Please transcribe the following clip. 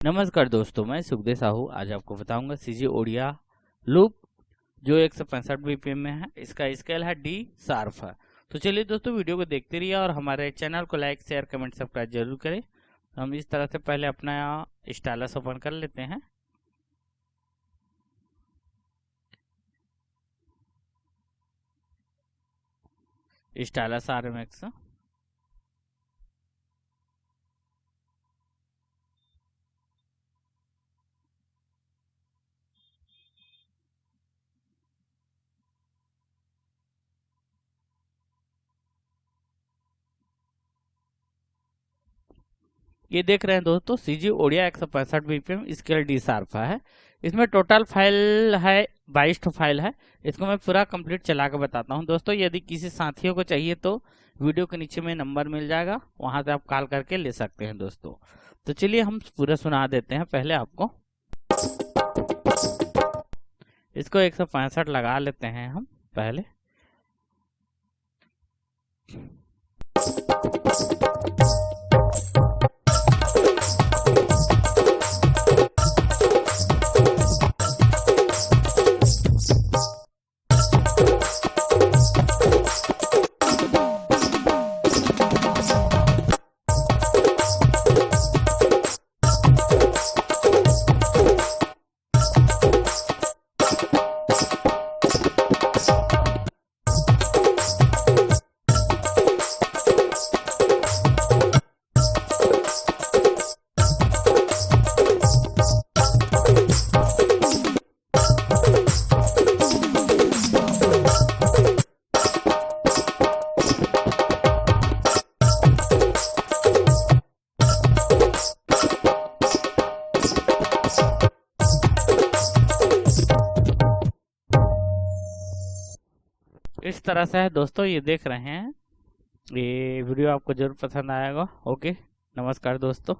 नमस्कार दोस्तों, मैं सुखदेव साहू आज आपको बताऊंगा सीजी ओडिया लूप जो 165 बीपीएम में है। इसका स्केल है डी शार्प है। तो चलिए दोस्तों, वीडियो को देखते रहिए और हमारे चैनल को लाइक शेयर कमेंट सब्सक्राइब जरूर करें। हम इस तरह से पहले अपना स्टाइलस ओपन कर लेते हैं। स्टाइलस RMX ये देख रहे हैं दोस्तों, CG Odia 165 BPM scale D sharp है। इसमें टोटल फाइल है 22 फाइल है। इसको मैं पूरा कंप्लीट चला के बताता हूं दोस्तों। यदि किसी साथियों को चाहिए तो वीडियो के नीचे में नंबर मिल जाएगा, वहां से आप कॉल करके ले सकते हैं दोस्तों। तो चलिए हम पूरा सुना देते हैं पहले आपको। इसको 165 लगा लेते हैं हम पहले। इस तरह से है दोस्तों, ये देख रहे हैं। ये वीडियो आपको जरूर पसंद आएगा। ओके, नमस्कार दोस्तों।